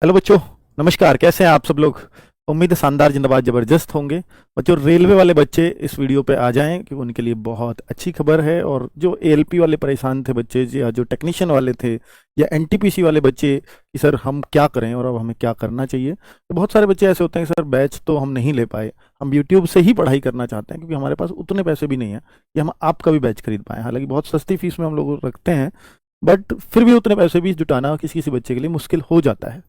Hello बच्चों। नमस्कार, कैसे हैं आप सब लोग। उम्मीद है शानदार, जिंदाबाद, जबरदस्त होंगे। बच्चों, रेलवे वाले बच्चे इस वीडियो पे आ जाएं क्योंकि उनके लिए बहुत अच्छी खबर है। और जो एएलपी वाले परेशान थे बच्चे, या जो टेक्नीशियन वाले थे, या एनटीपीसी वाले बच्चे कि सर हम क्या करें और अब हमें क्या करना चाहिए, तो बहुत सारे बच्चे ऐसे होते हैं कि सर बैच तो हम नहीं ले पाए, हम यूट्यूब से ही पढ़ाई करना चाहते हैं क्योंकि हमारे पास उतने पैसे भी नहीं है कि हम आपका भी बैच खरीद पाएँ। हालांकि बहुत सस्ती फीस में हम लोग रखते हैं, बट फिर भी उतने पैसे भी जुटाना किसी किसी बच्चे के लिए मुश्किल हो जाता है।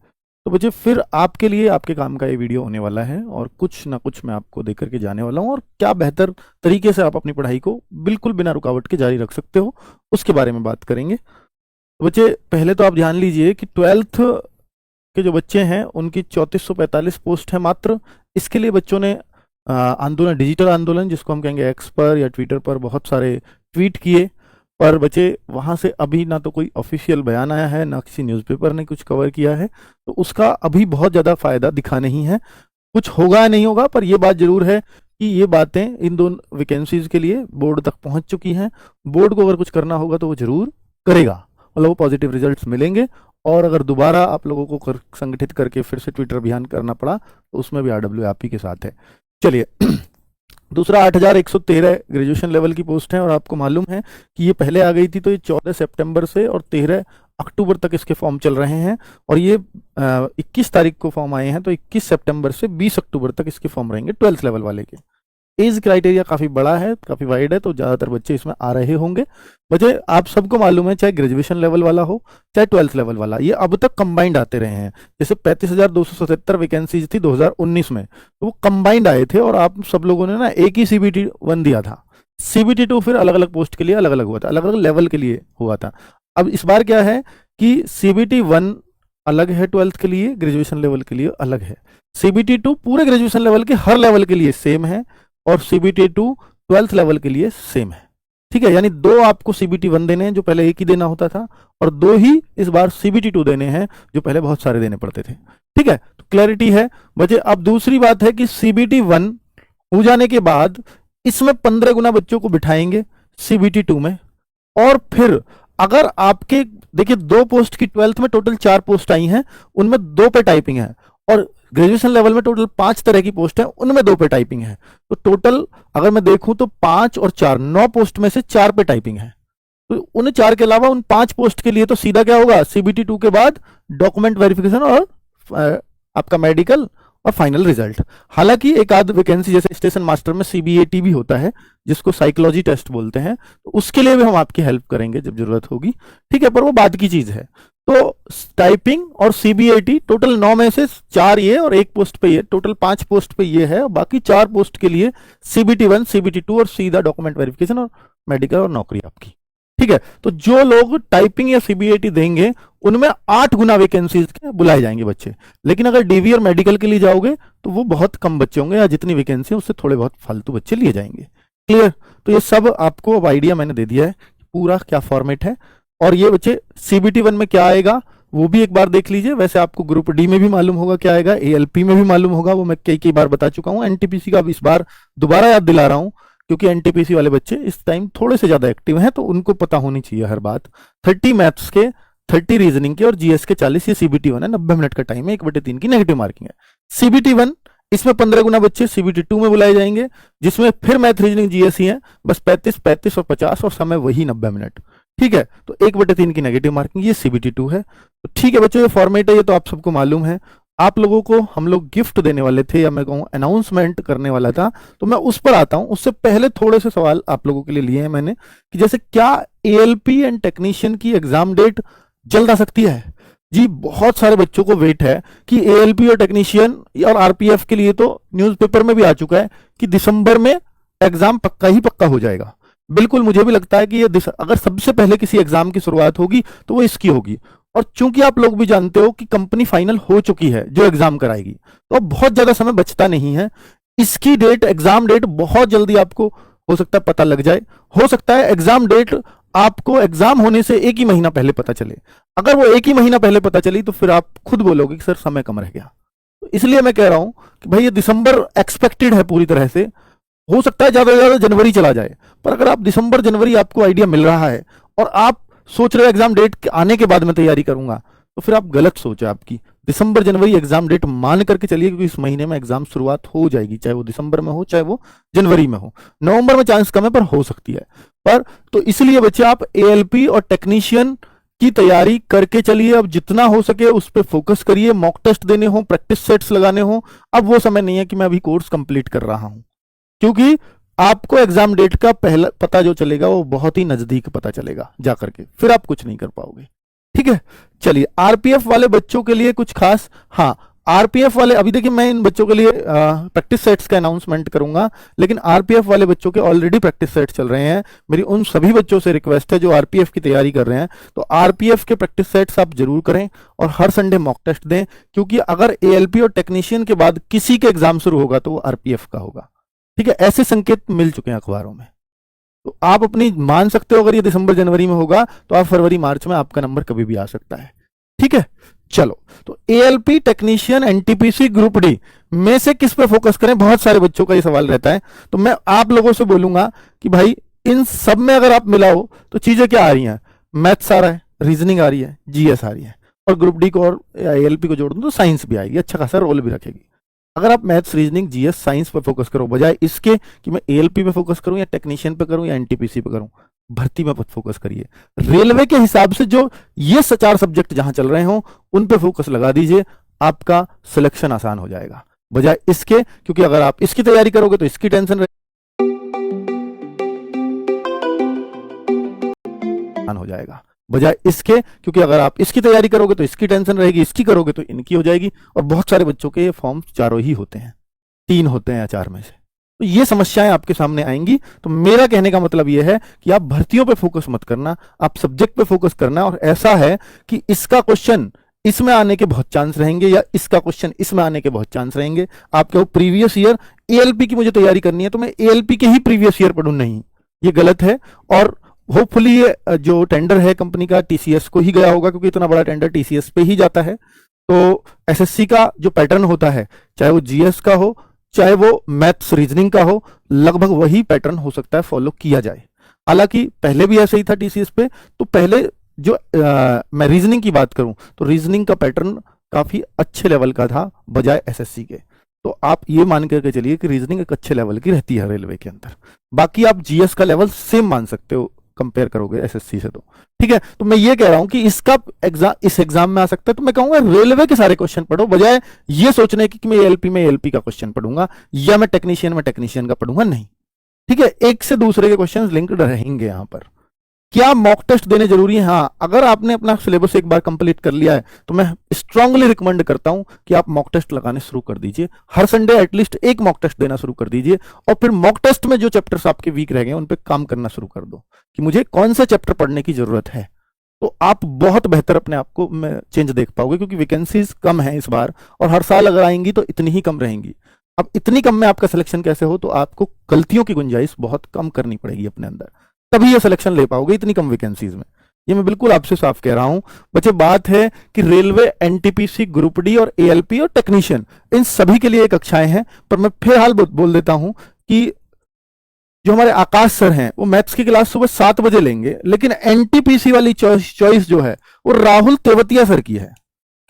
तो बच्चे, फिर आपके लिए आपके काम का ये वीडियो होने वाला है और कुछ ना कुछ मैं आपको देकर के जाने वाला हूँ, और क्या बेहतर तरीके से आप अपनी पढ़ाई को बिल्कुल बिना रुकावट के जारी रख सकते हो उसके बारे में बात करेंगे। तो बच्चे, पहले तो आप ध्यान लीजिए कि 12th के जो बच्चे हैं उनकी 3445 पोस्ट है मात्र। इसके लिए बच्चों ने आंदोलन, डिजिटल आंदोलन जिसको हम कहेंगे, एक्स पर या ट्विटर पर बहुत सारे ट्वीट किए। पर बच्चे, वहां से अभी ना तो कोई ऑफिशियल बयान आया है, ना किसी न्यूज़पेपर ने कुछ कवर किया है, तो उसका अभी बहुत ज़्यादा फायदा दिखा नहीं है। कुछ होगा नहीं होगा, पर यह बात जरूर है कि ये बातें इन दोनों वैकेंसीज के लिए बोर्ड तक पहुंच चुकी हैं। बोर्ड को अगर कुछ करना होगा तो वो जरूर करेगा, मतलब वो पॉजिटिव रिजल्ट्स मिलेंगे। और अगर दोबारा आप लोगों को संगठित करके फिर से ट्विटर अभियान करना पड़ा तो उसमें भी आरडब्ल्यू आप ही के साथ है। चलिए दूसरा, 8113 ग्रेजुएशन लेवल की पोस्ट है, और आपको मालूम है कि ये पहले आ गई थी, तो ये 14 सितंबर से और 13 अक्टूबर तक इसके फॉर्म चल रहे हैं। और ये 21 तारीख को फॉर्म आए हैं, तो 21 सितंबर से 20 अक्टूबर तक इसके फॉर्म रहेंगे 12th लेवल वाले के। एज क्राइटेरिया काफ़ी बड़ा है, काफ़ी वाइड है, तो ज़्यादातर बच्चे इसमें आ रहे होंगे। बच्चे, आप सबको मालूम है, चाहे ग्रेजुएशन लेवल वाला हो चाहे 12th लेवल वाला, ये अब तक कंबाइंड आते रहे हैं। जैसे 35,277 वैकेंसीज थी 2019 में, तो वो कंबाइंड आए थे, और आप सब लोगों ने ना एक ही CBT 1 दिया था। CBT 2 फिर अलग अलग पोस्ट के लिए अलग अलग हुआ था, अलग अलग लेवल के लिए हुआ था। अब इस बार क्या है कि CBT 1 अलग है 12th के लिए, ग्रेजुएशन लेवल के लिए अलग है। CBT 2 पूरे ग्रेजुएशन लेवल के हर लेवल के लिए सेम है, और CBT 2 12th लेवल के लिए सेम है। ठीक है, यानी दो आपको CBT 1 देने हैं जो पहले एक ही देना होता था, और दो ही इस बार CBT 2 देने हैं जो पहले बहुत सारे देने पड़ते थे। ठीक है, तो क्लैरिटी है बच्चे। अब दूसरी बात है कि CBT 1 हो जाने के बाद इसमें 15 गुना बच्चों को बिठाएंगे CBT 2 में। और फिर अगर आपके, देखिए, दो पोस्ट की 12th में टोटल 4 पोस्ट आई हैं, उनमें 2 पे टाइपिंग है, और ग्रेजुएशन लेवल में टोटल 5 तरह की पोस्ट है, उनमें 2 पे टाइपिंग है। तो टोटल अगर मैं देखूं तो 5 और 4, 9 पोस्ट में से 4 पे टाइपिंग है। तो उन 4 के अलावा उन 5 पोस्ट के लिए तो सीधा क्या होगा, CBT 2 के बाद डॉक्यूमेंट वेरिफिकेशन और आपका मेडिकल और फाइनल रिजल्ट। हालांकि एक आध वैकेंसी जैसे स्टेशन मास्टर में CBAT भी होता है, जिसको साइकोलॉजी टेस्ट बोलते हैं, तो उसके लिए भी हम आपकी हेल्प करेंगे जब जरूरत होगी। ठीक है, पर वो बाद की चीज है। तो टाइपिंग और CBAT टोटल 9 में से 4 ये और 1 पोस्ट पे ये, टोटल 5 पोस्ट पे ये है, और बाकी 4 पोस्ट के लिए CBT 1, CBT 2 और सीधा डॉक्यूमेंट वेरिफिकेशन और मेडिकल और नौकरी आपकी। ठीक है, तो जो लोग टाइपिंग या CBAT देंगे उनमें 8 गुना वैकेंसीज के बुलाए जाएंगे बच्चे। लेकिन अगर DV और मेडिकल के लिए जाओगे तो वो बहुत कम बच्चे होंगे, या जितनी वैकेंसी है उससे थोड़े बहुत फालतू बच्चे लिए जाएंगे। क्लियर? तो ये सब आपको अब आइडिया मैंने दे दिया है पूरा क्या फॉर्मेट है। और ये बच्चे, CBT 1 में क्या आएगा वो भी एक बार देख लीजिए। वैसे आपको ग्रुप D में भी मालूम होगा क्या आएगा, ALP में भी मालूम होगा, वो मैं कई बार बता चुका हूँ। NTPC का अब इस बार दोबारा याद दिला रहा हूँ, क्योंकि NTPC वाले बच्चे इस टाइम थोड़े से ज्यादा एक्टिव हैं, तो उनको पता होनी चाहिए हर बात। 30 मैथ्स के, 30 रीजनिंग के और GS के 40, ये CBT 1 है, 90 मिनट का टाइम है, 1/3 की नेगेटिव मार्किंग है। CBT 1 इसमें 15 गुना बच्चे CBT 2 में बुलाए जाएंगे, जिसमें फिर मैथ, रीजनिंग, GS ही है, बस 35, 35 और 50, और समय वही 90 मिनट। ठीक है, तो 1/3 की नेगेटिव मार्किंग, ये CBT 2 है। तो ठीक है बच्चों, ये फॉर्मेट है, ये तो आप सबको मालूम है। आप लोगों को हम लोग गिफ्ट देने वाले थे, या मैं कहूँ अनाउंसमेंट करने वाला था, तो मैं उस पर आता हूं। उससे पहले थोड़े से सवाल आप लोगों के लिए लिए हैं मैंने, कि जैसे क्या ALP एंड टेक्नीशियन की एग्जाम डेट जल्द आ सकती है? जी, बहुत सारे बच्चों को वेट है कि ALP और टेक्नीशियन और RPF के लिए तो न्यूज़पेपर में भी आ चुका है कि दिसंबर में एग्जाम पक्का ही पक्का हो जाएगा। बिल्कुल, मुझे भी लगता है कि ये अगर सबसे पहले किसी एग्जाम की शुरुआत होगी तो वो इसकी होगी। और चूंकि आप लोग भी जानते हो कि कंपनी फाइनल हो चुकी है जो एग्जाम कराएगी, तो अब बहुत ज्यादा समय बचता नहीं है। इसकी डेट, एग्जाम डेट बहुत जल्दी आपको हो सकता है पता लग जाए। हो सकता है एग्जाम डेट आपको एग्जाम होने से 1 ही महीना पहले पता चले। अगर वो 1 ही महीना पहले पता चली तो फिर आप खुद बोलोगे कि सर समय कम रह गया। तो इसलिए मैं कह रहा हूं कि भाई ये दिसंबर एक्सपेक्टेड है पूरी तरह से। हो सकता है ज्यादा से ज्यादा जनवरी चला जाए, पर अगर आप दिसंबर जनवरी आपको आइडिया मिल रहा है और आप सोच रहे हो एग्जाम डेट आने के बाद मैं तैयारी करूंगा, तो फिर आप गलत सोच है आपकी। दिसंबर जनवरी एग्जाम डेट मान करके चलिए, क्योंकि इस महीने में एग्जाम शुरुआत हो जाएगी, चाहे वो दिसंबर में हो चाहे वो जनवरी में हो। नवंबर में चांस कम है पर हो सकती है। पर तो इसलिए बच्चे आप एएलपी और टेक्नीशियन की तैयारी करके चलिए। अब जितना हो सके उस पर फोकस करिए, मॉक टेस्ट देने हो, प्रैक्टिस सेट्स लगाने हो। अब वो समय नहीं है कि मैं अभी कोर्स कंप्लीट कर रहा हूं, क्योंकि आपको एग्जाम डेट का पहला पता जो चलेगा वो बहुत ही नजदीक पता चलेगा जाकर के, फिर आप कुछ नहीं कर पाओगे। ठीक है, चलिए आरपीएफ वाले बच्चों के लिए कुछ खास, हाँ आरपीएफ वाले, अभी देखिए मैं इन बच्चों के लिए प्रैक्टिस सेट्स का अनाउंसमेंट करूंगा, लेकिन आरपीएफ वाले बच्चों के ऑलरेडी प्रैक्टिस सेट्स चल रहे हैं। मेरी उन सभी बच्चों से रिक्वेस्ट है जो आरपीएफ की तैयारी कर रहे हैं, तो आरपीएफ के प्रैक्टिस सेट्स आप जरूर करें और हर संडे मॉक टेस्ट दें, क्योंकि अगर एएलपी और टेक्नीशियन के बाद किसी के एग्जाम शुरू होगा तो वो आरपीएफ का होगा। ठीक है, ऐसे संकेत मिल चुके हैं अखबारों में, तो आप अपनी मान सकते हो अगर ये दिसंबर जनवरी में होगा तो आप फरवरी मार्च में आपका नंबर कभी भी आ सकता है। ठीक है, चलो तो ALP technician NTPC group D में से किस पे फोकस करें, बहुत सारे बच्चों का ये सवाल रहता है। तो मैं आप लोगों से बोलूंगा कि भाई इन सब में अगर आप मिलाओ तो चीजें क्या आ रही हैं, मैथ्स आ रहा है, रीजनिंग आ रही है, जीएस आ रही है, और ग्रुप डी को और एएलपी को जोड़ दूं तो साइंस भी आएगी, अच्छा खासा रोल भी रखेगी। अगर आप मैथ्स, रीजनिंग, जीएस, साइंस पे फोकस करो बजाय इसके कि मैं एएलपी पे फोकस करूं या टेक्नीशियन पे करूं या एनटीपीसी पे करूं, भर्ती में फोकस करिए। रेलवे के हिसाब से जो ये 4 सब्जेक्ट जहां चल रहे हो उन पे फोकस लगा दीजिए, आपका सिलेक्शन आसान हो जाएगा बजाय इसके, क्योंकि अगर आप इसकी तैयारी करोगे तो इसकी टेंशन हो जाएगा बजाय इसके, क्योंकि अगर आप इसकी तैयारी करोगे तो इसकी टेंशन रहेगी, इसकी करोगे तो इनकी हो जाएगी। और बहुत सारे बच्चों के ये फॉर्म चारों ही होते हैं, 3 होते हैं या 4 में से, तो ये समस्याएं आपके सामने आएंगी। तो मेरा कहने का मतलब ये है कि आप भर्तियों पे फोकस मत करना, आप सब्जेक्ट पे फोकस करना। और ऐसा है कि इसका क्वेश्चन इसमें आने के बहुत चांस रहेंगे या इसका क्वेश्चन इसमें आने के बहुत चांस रहेंगे। आपके वो प्रीवियस ईयर, एएलपी की मुझे तैयारी करनी है तो मैं एएलपी के ही प्रीवियस ईयर पढ़ूं, नहीं, ये गलत है। और होपफुली ये जो टेंडर है कंपनी का टीसीएस को ही गया होगा, क्योंकि इतना बड़ा टेंडर टीसीएस पे ही जाता है। तो एसएससी का जो पैटर्न होता है, चाहे वो जीएस का हो चाहे वो मैथ्स रीजनिंग का हो, लगभग वही पैटर्न हो सकता है फॉलो किया जाए। हालांकि पहले भी ऐसे ही था टीसीएस पे, तो पहले जो मैं रीजनिंग की बात करूं तो रीजनिंग का पैटर्न काफी अच्छे लेवल का था बजाय एसएससी के। तो आप ये मान करके चलिए कि रीजनिंग एक अच्छे लेवल की रहती है रेलवे के अंदर। बाकी आप जीएस का लेवल सेम मान सकते हो कंपेयर करोगे एसएससी से, तो ठीक है। तो मैं ये कह रहा हूं कि इसका एग्जाम इस एग्जाम में आ सकता है, तो मैं कहूंगा रेलवे के सारे क्वेश्चन पढ़ो बजाय ये सोचने की कि मैं एएलपी में एएलपी का क्वेश्चन पढ़ूंगा या मैं टेक्नीशियन में टेक्नीशियन का पढ़ूंगा, नहीं। ठीक है, एक से दूसरे के क्वेश्चन लिंक्ड रहेंगे यहां पर। क्या मॉक टेस्ट देने जरूरी है? हाँ, अगर आपने अपना सिलेबस एक बार कंप्लीट कर लिया है तो मैं स्ट्रांगली रिकमेंड करता हूं कि आप मॉक टेस्ट लगाने शुरू कर दीजिए। हर संडे एटलीस्ट एक मॉक टेस्ट देना शुरू कर दीजिए, और फिर मॉक टेस्ट में जो चैप्टर्स आपके वीक रह गए उन पे काम करना शुरू कर दो कि मुझे कौन सा चैप्टर पढ़ने की जरूरत है। तो आप बहुत बेहतर अपने आप को में चेंज देख पाओगे, क्योंकि वैकेंसीज कम है इस बार, और हर साल अगर आएंगी तो इतनी ही कम रहेंगी। अब इतनी कम में आपका सिलेक्शन कैसे हो, तो आपको गलतियों की गुंजाइश बहुत कम करनी पड़ेगी अपने अंदर, तभी ये सिलेक्शन ले पाओगे इतनी कम वैकेंसीज में। ये मैं बिल्कुल आपसे साफ कह रहा हूं। बच्चे, बात है कि रेलवे, एनटीपीसी, ग्रुप डी और एएलपी और टेक्नीशियन, इन सभी के लिए कक्षाएं हैं। पर मैं फिर हाल बोल देता हूं कि जो हमारे आकाश सर हैं वो मैथ्स की क्लास सुबह 7 बजे लेंगे, लेकिन एनटीपीसी वाली चॉइस जो है वो राहुल तेवतिया सर की है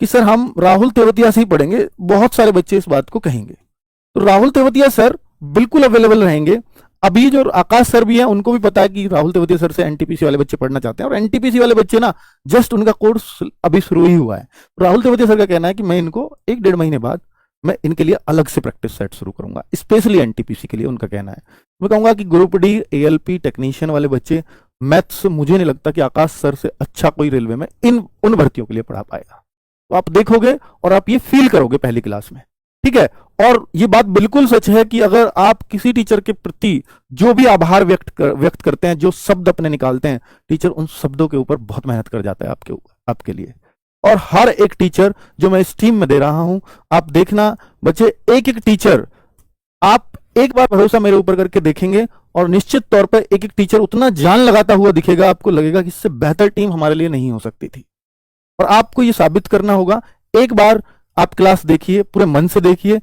कि सर हम राहुल तेवतिया से ही पढ़ेंगे। बहुत सारे बच्चे इस बात को कहेंगे, तो राहुल तेवतिया सर बिल्कुल अवेलेबल रहेंगे। अभी जो आकाश सर भी हैं उनको भी पता है कि राहुल तेवतिया सर से एनटीपीसी वाले बच्चे पढ़ना चाहते हैं, और एनटीपीसी वाले बच्चे ना जस्ट उनका कोर्स अभी शुरू ही हुआ है। राहुल तेवतिया सर का कहना है कि मैं इनको 1-1.5 महीने बाद मैं इनके लिए अलग से प्रैक्टिस सेट शुरू करूंगा, स्पेशली एनटीपीसी के लिए, उनका कहना है। मैं कहूंगा कि ग्रुप डी, एएलपी, टेक्नीशियन वाले बच्चे मैथ्स, मुझे नहीं लगता कि आकाश सर से अच्छा कोई रेलवे में उन भर्तियों के लिए पढ़ा पाएगा। तो आप देखोगे और आप ये फील करोगे पहली क्लास में, ठीक है। और ये बात बिल्कुल सच है कि अगर आप किसी टीचर के प्रति जो भी आभार व्यक्त करते हैं, जो शब्द अपने निकालते हैं, टीचर उन शब्दों के ऊपर बहुत मेहनत कर जाता है आपके लिए। और हर एक टीचर जो मैं इस टीम में दे रहा हूं, आप देखना बच्चे, एक एक टीचर, आप एक बार भरोसा मेरे ऊपर करके देखेंगे और निश्चित तौर पर एक एक टीचर उतना जान लगाता हुआ दिखेगा, आपको लगेगा कि इससे बेहतर टीम हमारे लिए नहीं हो सकती थी। और आपको ये साबित करना होगा। एक बार आप क्लास देखिए, पूरे मन से देखिए,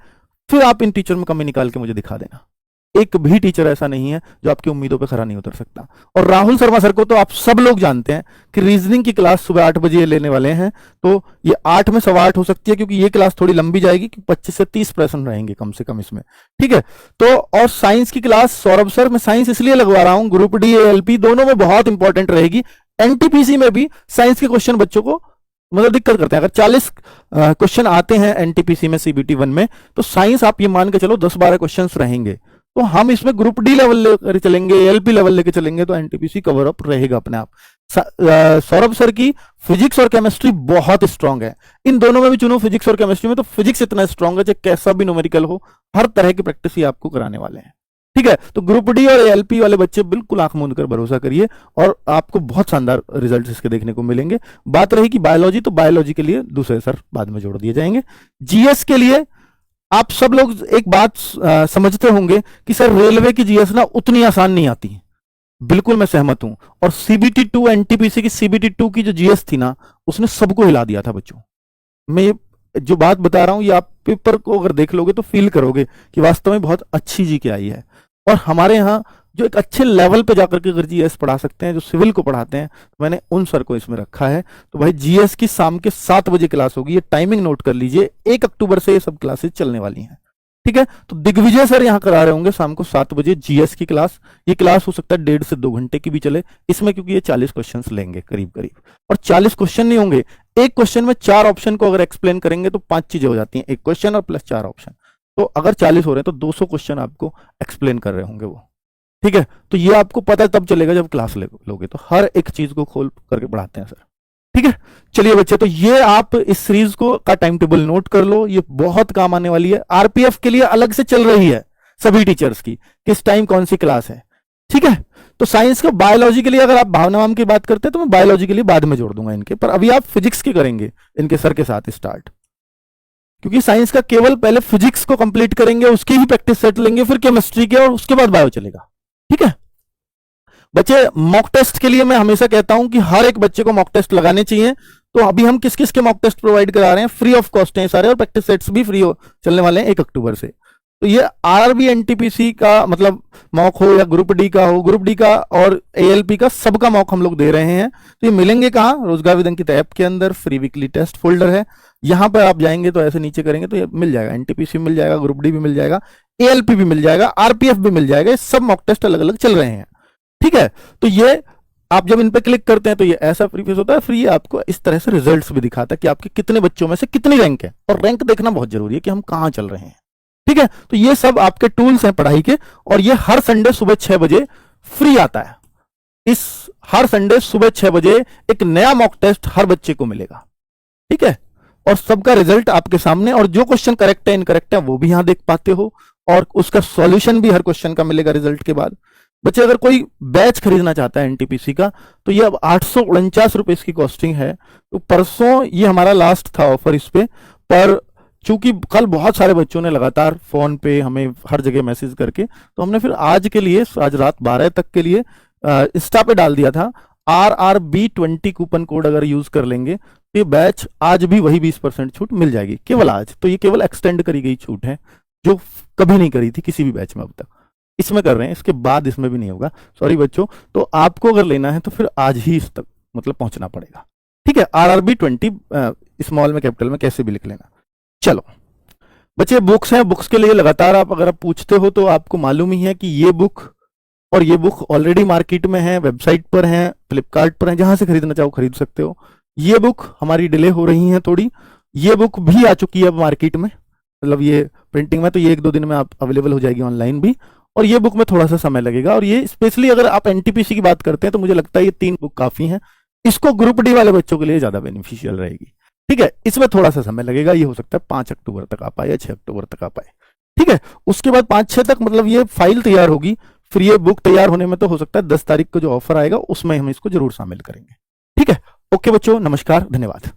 फिर आप इन टीचर में कमी निकाल के मुझे दिखा देना। एक भी टीचर ऐसा नहीं है जो आपकी उम्मीदों पे खरा नहीं उतर सकता। और राहुल शर्मा सर को तो आप सब लोग जानते हैं कि रीजनिंग की क्लास सुबह 8 बजे लेने वाले हैं, तो ये 8 में 8:15 हो सकती है, क्योंकि ये क्लास थोड़ी लंबी जाएगी, कि 25 से 30 प्रश्न रहेंगे कम से कम इसमें, ठीक है। तो और साइंस की क्लास सौरभ सर, मैं साइंस इसलिए लगवा रहा हूं, ग्रुप डी एएलपी दोनों में बहुत इंपॉर्टेंट रहेगी। एनटीपीसी में भी साइंस के क्वेश्चन बच्चों को मतलब दिक्कत करते हैं। अगर 40 क्वेश्चन आते हैं एनटीपीसी में सीबीटी 1 में, तो साइंस आप ये मान के चलो 10-12 क्वेश्चन रहेंगे। तो हम इसमें ग्रुप डी लेवल लेकर चलेंगे, एलपी लेवल लेकर चलेंगे, तो एनटीपीसी कवर अप रहेगा अपने आप। सौरभ सर की फिजिक्स और केमिस्ट्री बहुत स्ट्रांग है। इन दोनों में भी चुनो, फिजिक्स और केमिस्ट्री में, तो फिजिक्स इतना स्ट्रांग है, चाहे कैसा भी न्यूमेरिकल हो, हर तरह की प्रैक्टिस ही आपको कराने वाले हैं, ठीक है। तो ग्रुप डी और एलपी वाले बच्चे बिल्कुल आंख मूंद कर भरोसा करिए, और आपको बहुत शानदार रिजल्ट इसके देखने को मिलेंगे। बात रही कि बायोलॉजी, तो बायोलॉजी के लिए दूसरे सर बाद में जोड़ दिए जाएंगे। जीएस के लिए आप सब लोग एक बात समझते होंगे कि सर रेलवे की जीएस ना उतनी आसान नहीं आती। बिल्कुल मैं सहमत हूं। और सीबीटी 2 एनटीपीसी की सीबीटी 2 की जो जीएस थी ना, उसने सबको हिला दिया था बच्चों। मैं ये जो बात बता रहा हूं, ये आप पेपर को अगर देख लोगे तो फील करोगे कि वास्तव में बहुत अच्छी जी के आई है। और हमारे यहाँ जो एक अच्छे लेवल पे जाकर के अगर जीएस पढ़ा सकते हैं, जो सिविल को पढ़ाते हैं, तो मैंने उन सर को इसमें रखा है। तो भाई जीएस की शाम के 7 बजे क्लास होगी, ये टाइमिंग नोट कर लीजिए। 1 अक्टूबर से ये सब क्लासेस चलने वाली हैं, ठीक है। तो दिग्विजय सर यहाँ करा रहे होंगे शाम को 7 बजे जीएस की क्लास। ये क्लास हो सकता है 1.5 से 2 घंटे की भी चले इसमें, क्योंकि ये 40 क्वेश्चन लेंगे करीब करीब। और 40 क्वेश्चन नहीं होंगे, एक क्वेश्चन में 4 ऑप्शन को अगर एक्सप्लेन करेंगे तो 5 चीजें हो जाती हैं, एक क्वेश्चन और प्लस 4 ऑप्शन। तो अगर 40 हो रहे हैं तो 200 क्वेश्चन आपको एक्सप्लेन कर रहे होंगे वो, ठीक है। तो ये आपको पता तब चलेगा जब क्लास लोगे, तो हर एक चीज को खोल करके पढ़ाते हैं सर, ठीक है। चलिए बच्चे, तो ये आप इस सीरीज को का टाइम टेबल नोट कर लो, ये बहुत काम आने वाली है। आरपीएफ के लिए अलग से चल रही है सभी टीचर्स की, किस टाइम कौन सी क्लास है, ठीक है। तो साइंस का बायोलॉजी के लिए अगर आप भावना मैम की बात करते हैं तो मैं बायोलॉजी के लिए बाद में जोड़ दूंगा इनके, पर अभी आप फिजिक्स की करेंगे इनके सर के साथ स्टार्ट, क्योंकि साइंस का केवल पहले फिजिक्स को कंप्लीट करेंगे, उसकी ही प्रैक्टिस सेट लेंगे, फिर केमिस्ट्री के, और उसके बाद बायो चलेगा, ठीक है। बच्चे मॉक टेस्ट के लिए मैं हमेशा कहता हूं कि हर एक बच्चे को मॉक टेस्ट लगाने चाहिए। तो अभी हम किस किस के मॉक टेस्ट प्रोवाइड करा रहे हैं, फ्री ऑफ कॉस्ट हैं सारे, और प्रैक्टिस सेट्स भी फ्री चलने वाले हैं 1 अक्टूबर से। तो ये आरआरबी एनटीपीसी का मतलब मॉक हो या ग्रुप डी का हो, ग्रुप डी का और एएलपी का, सबका मॉक हम लोग दे रहे हैं। तो ये मिलेंगे कहाँ, रोजगार विदंकित ऐप के अंदर फ्री वीकली टेस्ट फोल्डर है, यहां पर आप जाएंगे तो ऐसे नीचे करेंगे तो ये मिल जाएगा, एनटीपीसी मिल जाएगा, ग्रुप डी भी मिल जाएगा, एएलपी भी मिल जाएगा, आरपीएफ भी मिल जाएगा। ये सब मॉक टेस्ट अलग अलग चल रहे हैं, ठीक है। तो ये आप जब इन पे क्लिक करते हैं तो ये ऐसा फ्री फेस होता है, फ्री आपको इस तरह से रिजल्ट्स भी दिखाता है कि आपके कितने बच्चों में से कितनी रैंक है, और रैंक देखना बहुत जरूरी है कि हम कहां चल रहे हैं, ठीक है। तो ये सब आपके टूल्स हैं पढ़ाई के, और ये हर संडे सुबह 6 बजे फ्री आता है। इस हर संडे सुबह 6 बजे एक नया मॉक टेस्ट हर बच्चे को मिलेगा, ठीक है। और सबका रिजल्ट आपके सामने, और जो क्वेश्चन करेक्ट है इनकरेक्ट है वो भी यहां देख पाते हो, और उसका सॉल्यूशन भी हर क्वेश्चन का मिलेगा रिजल्ट के बाद। बच्चे अगर कोई बैच खरीदना चाहता है एनटीपीसी का, तो ये अब 849 रुपए इसकी कॉस्टिंग है। तो परसों ये हमारा लास्ट था ऑफर इस पे, पर चूंकि कल बहुत सारे बच्चों ने लगातार फोन पे हमें हर जगह मैसेज करके, तो हमने फिर आज के लिए, आज रात 12 तक के लिए इंस्टा पे डाल दिया था, RRB20 कूपन कोड अगर यूज कर लेंगे तो ये बैच आज भी वही 20% छूट मिल जाएगी, केवल आज। तो ये केवल एक्सटेंड करी गई छूट है, जो कभी नहीं करी थी किसी भी बैच में अब तक, इसमें कर रहे हैं, इसके बाद इसमें भी नहीं होगा, सॉरी बच्चों। तो आपको अगर लेना है तो फिर आज ही इस तक मतलब पहुंचना पड़ेगा, ठीक है। RRB20 स्मॉल में कैपिटल में कैसे भी लिख लेना। चलो बच्चे, बुक्स हैं, बुक्स के लिए लगातार आप अगर आप पूछते हो तो आपको मालूम ही है कि ये बुक और ये बुक ऑलरेडी मार्केट में है, वेबसाइट पर है, फ्लिपकार्ट पर है, जहां से खरीदना चाहो खरीद सकते हो। ये बुक हमारी डिले हो रही है थोड़ी, ये बुक भी आ चुकी है अब मार्केट में, मतलब ये प्रिंटिंग में, तो ये 1-2 दिन में आप अवेलेबल हो जाएगी ऑनलाइन भी, और ये बुक में थोड़ा सा समय लगेगा। और ये स्पेशली अगर आप एनटीपीसी की बात करते हैं तो मुझे लगता है ये 3 बुक काफी हैं, इसको ग्रुप डी वाले बच्चों के लिए ज्यादा बेनिफिशियल रहेगी, ठीक है। इसमें थोड़ा सा समय लगेगा, ये हो सकता है 5 अक्टूबर तक आ पाए या 6 अक्टूबर तक आ पाए, ठीक है। उसके बाद 5-6 तक मतलब ये फाइल तैयार होगी, फिर ये बुक तैयार होने में तो हो सकता है 10 तारीख को जो ऑफर आएगा उसमें हम इसको जरूर शामिल करेंगे, ठीक है। ओके बच्चों, नमस्कार, धन्यवाद।